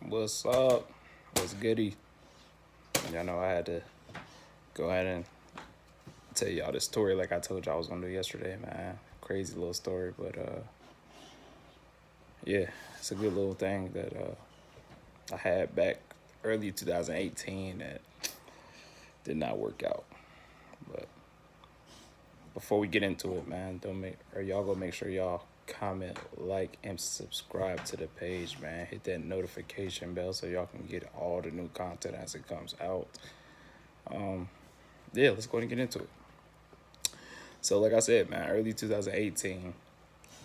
What's up? What's goody? Y'all know I had to go ahead and tell y'all this story like I told y'all I was gonna do yesterday, man. Crazy little story, but yeah, it's a good little thing that I had back early 2018 that did not work out. But before we get into it, man, y'all go make sure y'all comment, like, and subscribe to the page, man. Hit that notification bell so y'all can get all the new content as it comes out. Yeah, let's go ahead and get into it. So, like I said, man, early 2018,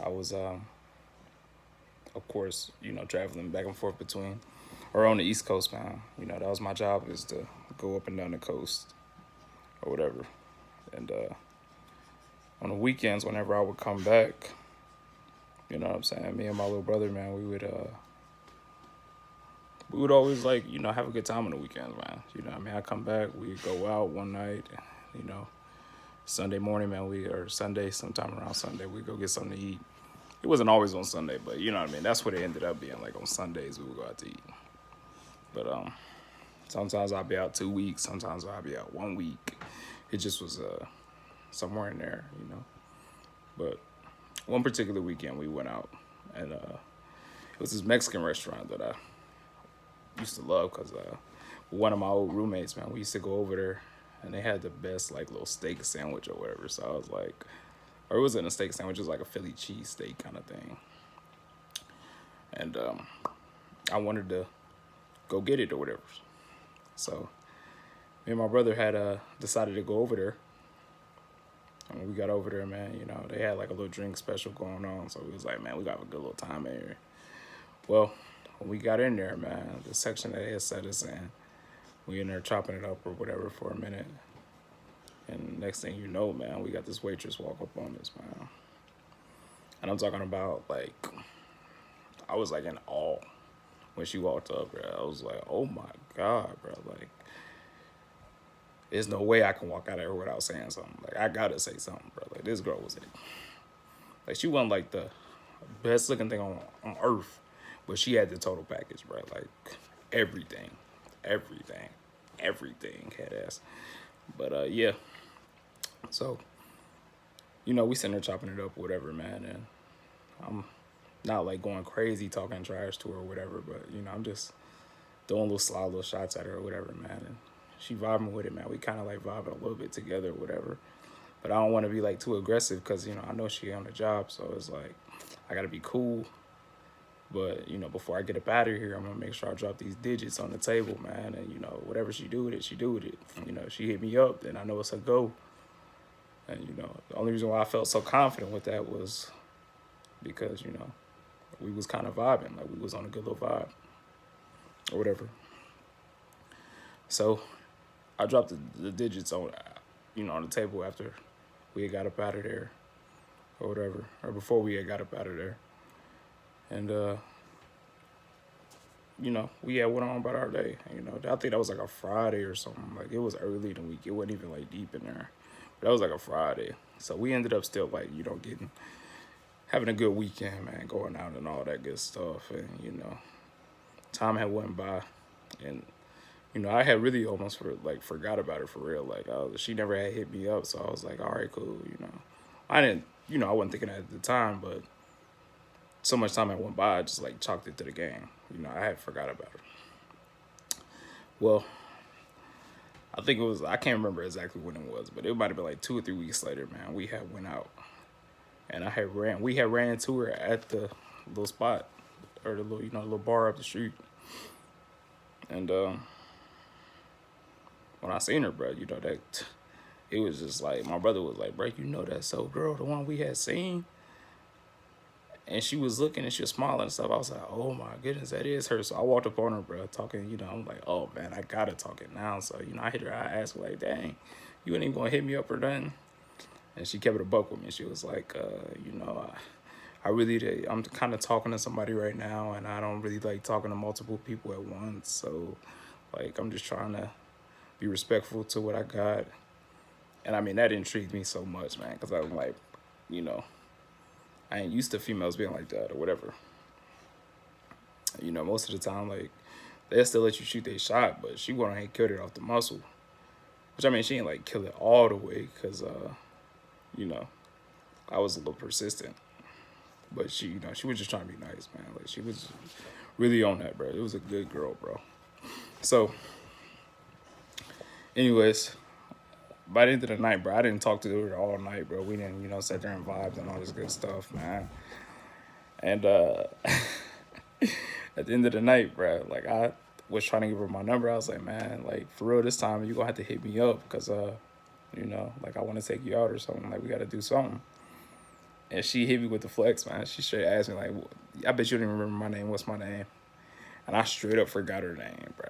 I was, of course, traveling back and forth between or on the East Coast, man. That was my job, is to go up and down the coast or whatever. And on the weekends, whenever I would come back, you know what I'm saying, me and my little brother, man, we would always, like, have a good time on the weekends, man. I mean, I come back, we go out one night, you know, Sunday morning, man, or Sunday, sometime around Sunday, we go get something to eat. It wasn't always on Sunday, but you know what I mean? That's what it ended up being. Like on Sundays, we would go out to eat. But sometimes I'll be out 2 weeks, sometimes I'll be out 1 week. It just was somewhere in there, But one particular weekend we went out, and it was this Mexican restaurant that I used to love because one of my old roommates, man, we used to go over there, and they had the best, like, little steak sandwich or whatever. So I was like, or it wasn't a steak sandwich, it was like a Philly cheesesteak kind of thing. And I wanted to go get it or whatever. So me and my brother had decided to go over there. And when we got over there, man, they had like a little drink special going on. So we was like, man, we got a good little time in here. Well, when we got in there, man, the section that they had set us in, we in there chopping it up or whatever for a minute. And next thing you know, man, we got this waitress walk up on us, man. And I'm talking about, like, I was like in awe when she walked up, bro. I was like, oh my God, bro. Like, there's no way I can walk out of here without saying something. Like, I gotta say something, bro. Like, this girl was it. Like, she wasn't like the best looking thing on earth, but she had the total package, bro. Like, everything, everything had ass. But yeah, so we sitting there chopping it up, whatever, man, and I'm not like going crazy talking trash to her or whatever, but I'm just throwing little shots at her or whatever, man, and she vibing with it, man. We kind of like vibing a little bit together or whatever, but I don't want to be like too aggressive because I know she on the job, so it's like I gotta be cool. But before I get up out of here, I'm gonna make sure I drop these digits on the table, man, and whatever she do with it, she do with it. If she hit me up, then I know it's a go. And the only reason why I felt so confident with that was because we was kind of vibing, like we was on a good little vibe or whatever. So I dropped the digits on on the table after we had got up out of there or whatever, or before we had got up out of there, and we had went on about our day. I think that was like a Friday or something. Like, it was early in the week. It wasn't even like deep in there. But that was like a Friday. So we ended up still like, having a good weekend, man, going out and all that good stuff. And, time had went by, and I had really almost forgot about her for real. Like, she never had hit me up, so I was like, all right, cool. I didn't, I wasn't thinking that at the time, but so much time had went by, I just like chalked it to the game. I had forgot about her. Well, I think it was, I can't remember exactly when it was, but it might have been like 2 or 3 weeks later, man. We had went out, and we had ran into her at the little spot, or the little, little bar up the street. And when I seen her, bro, that it was just like, my brother was like, bro, that so girl, the one we had seen. And she was looking and she was smiling and stuff. I was like, oh my goodness, that is her. So I walked up on her, bro, talking, I'm like, oh man, I gotta talk it now. So, I hit her, I asked her, like, dang, you ain't even gonna hit me up or nothing? And she kept it a buck with me. She was like, I'm kind of talking to somebody right now, and I don't really like talking to multiple people at once. So, like, I'm just trying to be respectful to what I got. And I mean, that intrigued me so much, man, because I'm like, I ain't used to females being like that or whatever. You know, most of the time, like, they'll still let you shoot their shot, but she went ahead and killed it off the muscle. Which, I mean, she ain't, like, kill it all the way because, you know, I was a little persistent. But she, you know, she was just trying to be nice, man. Like, she was really on that, bro. It was a good girl, bro. So, anyways, by the end of the night, bro, I didn't talk to her all night, bro. We didn't, you know, sit there and vibes and all this good stuff, man. And at the end of the night, bro, like I was trying to give her my number. I was like, man, like for real, this time you gonna have to hit me up because you know, like I want to take you out or something. Like we got to do something. And she hit me with the flex, man. She straight asked me like, I bet you don't even remember my name. What's my name? And I straight up forgot her name, bro.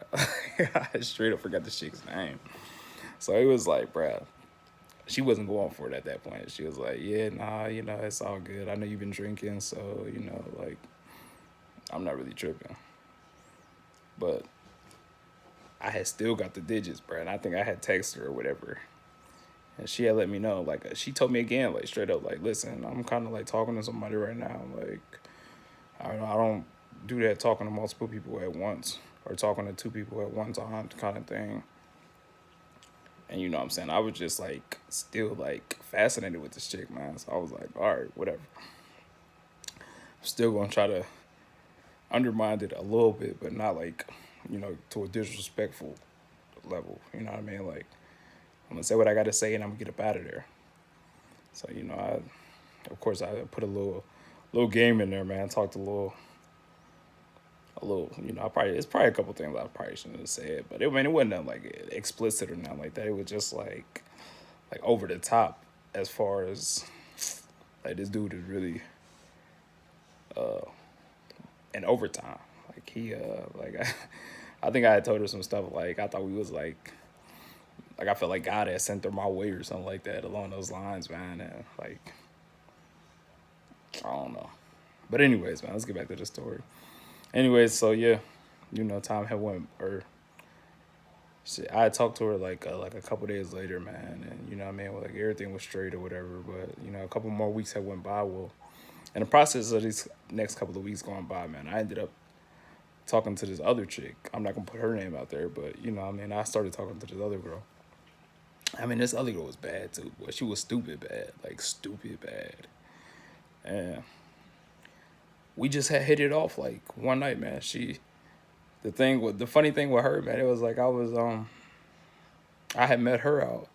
I straight up forgot the chick's name. So it was like, bro, she wasn't going for it at that point. She was like, yeah, nah, you know, it's all good. I know you've been drinking, so, you know, like, I'm not really tripping. But I had still got the digits, bro, and I think I had texted her or whatever. And she had let me know, like, she told me again, like, straight up, like, listen, I'm kind of, like, talking to somebody right now. Like, I don't do that talking to multiple people at once or talking to two people at one time kind of thing. And you know what I'm saying? I was just like still like fascinated with this chick, man. So I was like, all right, whatever. I'm still gonna try to undermine it a little bit, but not like, you know, to a disrespectful level. You know what I mean? Like I'm gonna say what I gotta say and I'm gonna get up out of there. So, you know, of course I put a little game in there, man. Talked a little, you know, it's probably a couple things I probably shouldn't have said, but it wasn't nothing like explicit or nothing like that. It was just like over the top as far as like this dude is really in overtime. Like he like I think I had told her some stuff like I thought we was like I felt like God had sent her my way or something like that along those lines, man. And like I don't know. But anyways, man, let's get back to the story. Anyways, so yeah, you know, time had went or shit, I had talked to her like a couple days later, man, and you know what I mean, like everything was straight or whatever. But you know, a couple more weeks had went by. Well, in the process of these next couple of weeks going by, man, I ended up talking to this other chick. I'm not gonna put her name out there, but you know, what I mean, I started talking to this other girl. I mean, this other girl was bad too, but she was stupid bad, like stupid bad, and we just had hit it off like one night, man. The funny thing with her, man, it was like I had met her out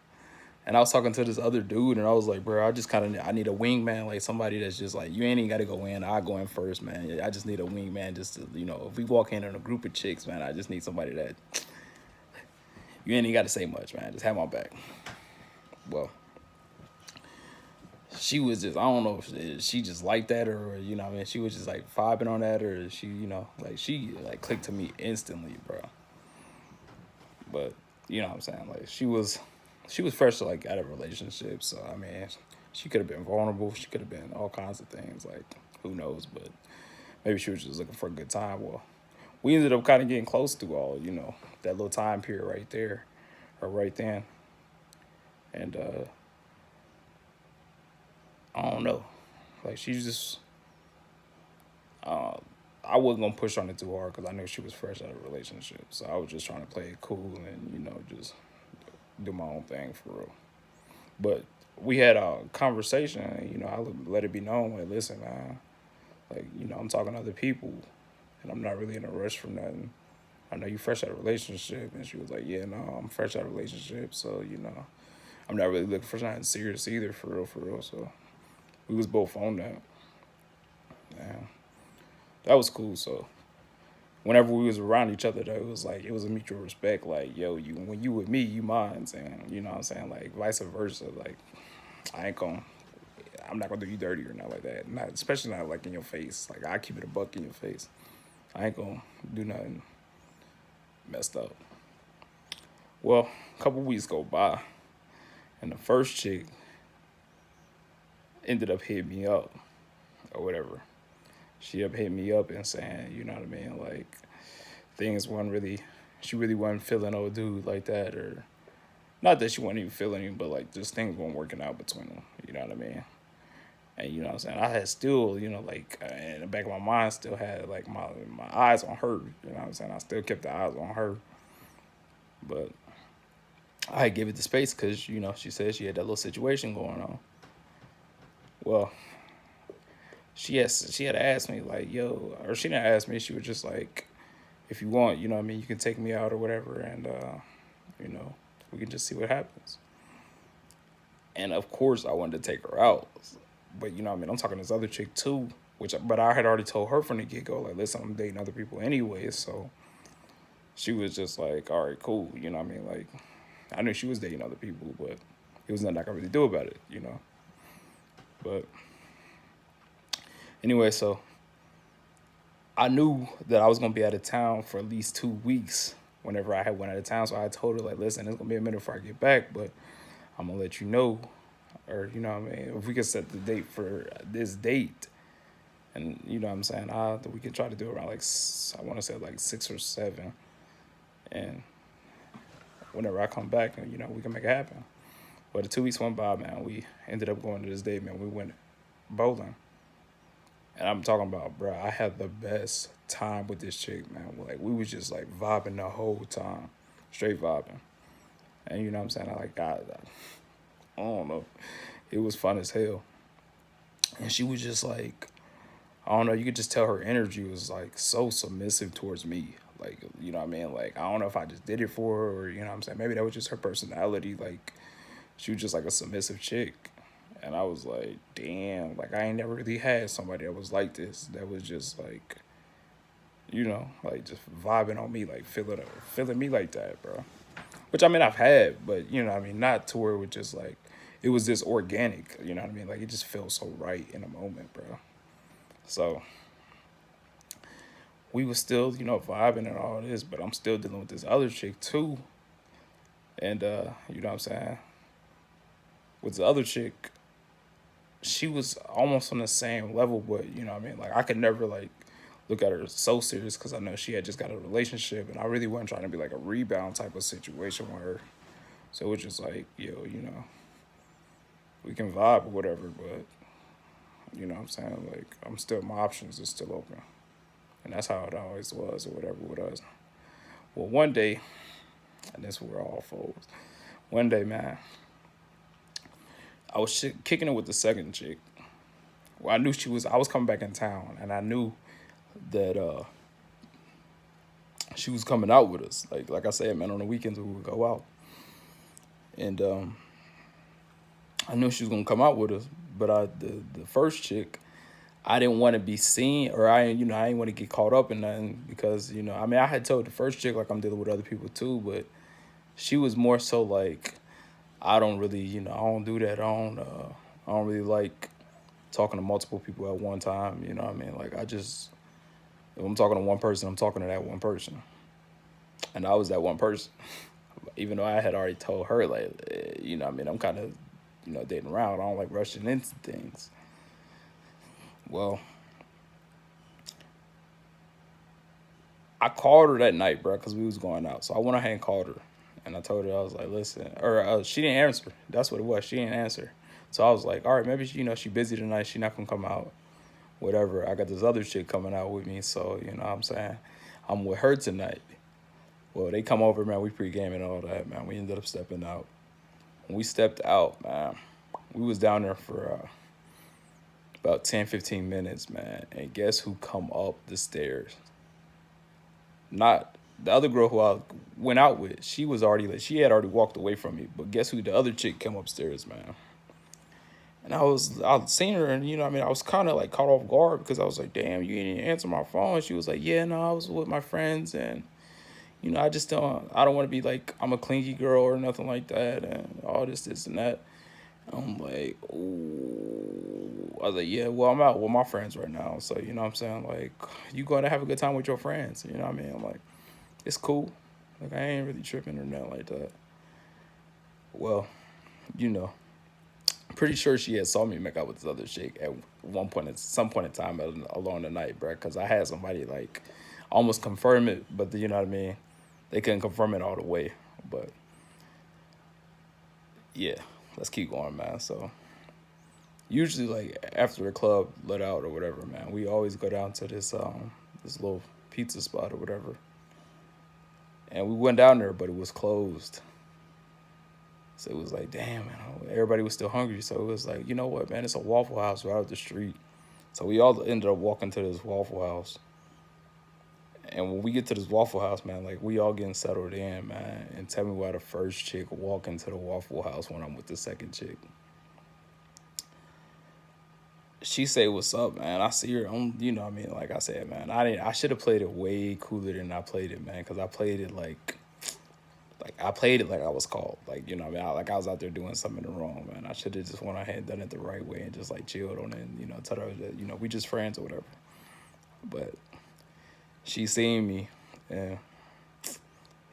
and I was talking to this other dude and I was like, bro, I need a wingman, like somebody that's just like, you ain't even gotta go in, I'll go in first, man. I just need a wingman just to, you know, if we walk in on a group of chicks, man, I just need somebody that you ain't even gotta say much, man. Just have my back. Well, she was just, I don't know if she just liked that or, you know what I mean, she was just like vibing on that or she, you know, like she like clicked to me instantly, bro. But you know what I'm saying? Like she was fresh like out of a relationship, so I mean, she could have been vulnerable. She could have been all kinds of things. Like who knows? But maybe she was just looking for a good time. Well, we ended up kind of getting close to all you know that little time period right there, or right then, and I don't know. Like she just I wasn't gonna push on it too hard because I knew she was fresh out of a relationship. So I was just trying to play it cool and you know just do my own thing for real. But we had a conversation. And, you know, I let it be known. Like, listen, man. Like, you know, I'm talking to other people, and I'm not really in a rush for nothing. I know you fresh out of a relationship, and she was like, yeah, no, I'm fresh out of a relationship, so you know, I'm not really looking for something serious either, for real, for real. So we was both on that. Yeah, that was cool. So whenever we was around each other, though, it was a mutual respect. Like, yo, you when you with me, you mine, and you know what I'm saying, like vice versa. Like, I ain't gonna, I'm not gonna do you dirty or not like that. Not especially not like in your face. Like I keep it a buck in your face. I ain't gonna do nothing messed up. Well, a couple weeks go by, and the first chick ended up hitting me up or whatever. She up hit me up and saying, you know what I mean, like things weren't really, she really wasn't feeling old dude like that, or not that she wasn't even feeling him, but like just things weren't working out between them. You know what I mean? And you know what I'm saying? I had still, like in the back of my mind, still had like my eyes on her. You know what I'm saying? I still kept the eyes on her, but I had give it the space because she said she had that little situation going on. Well, she had asked me like, yo, or she didn't ask me. She was just like, if you want, you know what I mean, you can take me out or whatever, and you know, we can just see what happens. And of course, I wanted to take her out, but you know what I mean, I'm talking to this other chick too, but I had already told her from the get go, like, listen, I'm dating other people anyway, so she was just like, all right, cool, you know what I mean, like, I knew she was dating other people, but it was nothing I could really do about it. But anyway, so I knew that I was gonna be out of town for at least 2 weeks whenever I had went out of town. So I told her like, listen, it's gonna be a minute before I get back, but I'm gonna let you know, or you know what I mean, if we can set the date for this date, and you know what I'm saying, we can try to do it around like I want to say like 6 or 7, and whenever I come back, and we can make it happen. But the 2 weeks went by, man. We ended up going to this date, man. We went bowling. And I'm talking about, bro, I had the best time with this chick, man. Like, we was just, like, vibing the whole time. Straight vibing. And you know what I'm saying? I don't know. It was fun as hell. And she was just, like, I don't know. You could just tell her energy was, like, so submissive towards me. Like, you know what I mean? Like, I don't know if I just did it for her or, you know what I'm saying? Maybe that was just her personality. Like, she was just, like, a submissive chick. And I was like, damn, like I ain't never really had somebody that was like this. That was just like, like just vibing on me, like feeling me like that, bro. Which I mean I've had, but I mean, not to where it was just like it was just organic, you know what I mean? Like it just felt so right in the moment, bro. So we was still, vibing and all this, but I'm still dealing with this other chick too. And you know what I'm saying? With the other chick, she was almost on the same level, but you know what I mean? Like I could never like look at her so serious because I know she had just got a relationship and I really wasn't trying to be like a rebound type of situation with her. So it was just like, yo, we can vibe or whatever, but you know what I'm saying? Like my options are still open. And that's how it always was or whatever with us. Well, one day, and this is where all folds. One day, man, I was kicking it with the second chick. Well, I knew I was coming back in town, and I knew that she was coming out with us. Like I said, man, on the weekends we would go out, and I knew she was gonna come out with us. But the first chick, I didn't want to be seen, or I didn't want to get caught up in nothing because I mean I had told the first chick like I'm dealing with other people too, but she was more so like I don't really I don't do that. I don't really like talking to multiple people at one time. You know what I mean? Like if I'm talking to one person, I'm talking to that one person. And I was that one person. Even though I had already told her, like, I mean, I'm kind of, dating around. I don't like rushing into things. Well, I called her that night, bro, because we was going out. So I went ahead and called her. And I told her, I was like, listen, or she didn't answer. That's what it was. She didn't answer. So I was like, all right, maybe, she busy tonight. She not going to come out. Whatever. I got this other chick coming out with me. So, you know what I'm saying? I'm with her tonight. Well, they come over, man. We pre-game and all that, man. We ended up stepping out. When we stepped out, man, we was down there for about 10, 15 minutes, man. And guess who come up the stairs? Not the other girl who I went out with. She had already walked away from me. But guess who? The other chick came upstairs, man. And I seen her, and I mean, I was kind of like caught off guard because I was like, damn, you didn't answer my phone. She was like, yeah, no, I was with my friends, and I just I don't want to be like, I'm a clingy girl or nothing like that and all this, and that. I'm like, ooh. I was like, yeah, well, I'm out with my friends right now. So, you know what I'm saying? Like, you got to have a good time with your friends. You know what I mean? I'm like, it's cool. Like, I ain't really tripping or nothing like that. Well, pretty sure she had saw me make out with this other chick at some point in time along the night, bro. Because I had somebody, like, almost confirm it, but you know what I mean? They couldn't confirm it all the way, but yeah, let's keep going, man. So Usually like after the club let out or whatever, man, we always go down to this little pizza spot or whatever. And we went down there, but it was closed. So it was like, damn, man, everybody was still hungry. So it was like, you know what, man, it's a Waffle House right up the street. So we all ended up walking to this Waffle House. And when we get to this Waffle House, man, like we all getting settled in, man. And tell me why the first chick walk into the Waffle House when I'm with the second chick. She say, "What's up, man?" I see her on, you know what I mean? Like I said, man, I should have played it way cooler than I played it, man, because I played it like I played it like I was called. Like, you know what I mean? Like I was out there doing something wrong, man. I should have just went ahead and done it the right way and just like chilled on it and, tell her that, we just friends or whatever. But she seen me and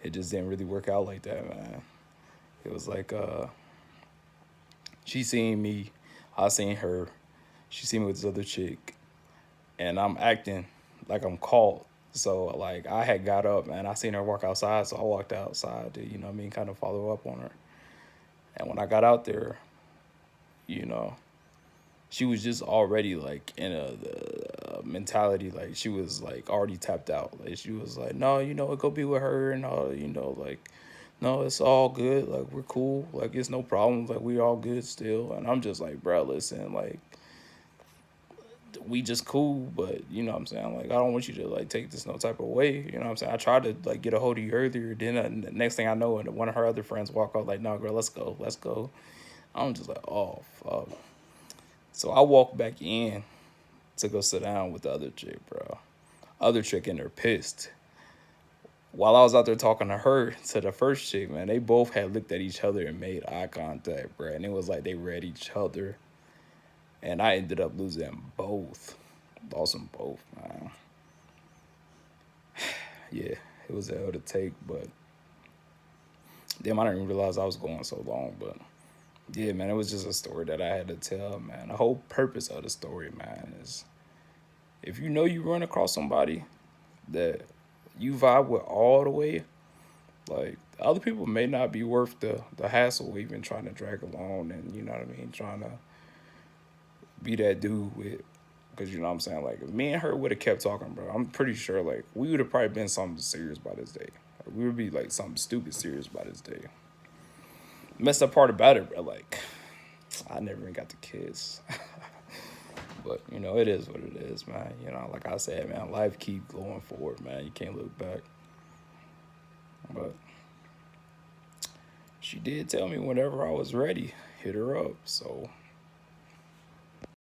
it just didn't really work out like that, man. It was like she seen me, I seen her, she seen me with this other chick, and I'm acting like I'm called. So like I had got up, man. I seen her walk outside, so I walked outside to, you know what I mean, kind of follow up on her. And when I got out there, you know, she was just already like in a mentality, like she was like already tapped out. Like she was like, no, go be with her and all, like, no, it's all good. Like we're cool. Like it's no problems. Like we all good still. And I'm just like, bro, listen, like we just cool, but you know what I'm saying? Like I don't want you to like take this no type of way. You know what I'm saying? I tried to like get a hold of you earlier. Then the next thing I know, and one of her other friends walk out like, no, girl, let's go, let's go. I'm just like, oh fuck. So I walked back in to go sit down with the other chick, bro. Other chick in there pissed. While I was out there talking to her, to the first chick, man, they both had looked at each other and made eye contact, bro. And it was like they read each other. And I ended up losing both. Lost them both, man. Yeah, it was a hell to take, but damn, I didn't even realize I was going so long. But yeah, man, it was just a story that I had to tell, man. The whole purpose of the story, man, is if you know you run across somebody that you vibe with all the way, like other people may not be worth the hassle even trying to drag along and you know what I mean, trying to be that dude with. Because you know what I'm saying, like if me and her would have kept talking, bro, I'm pretty sure like we would have probably been something serious by this day. Like, we would be like something stupid serious by this day. Messed up part about it, bro, like I never even got the kids. But it is what it is, man. Like I said, man, life keep going forward, man. You can't look back. But she did tell me whenever I was ready, hit her up. So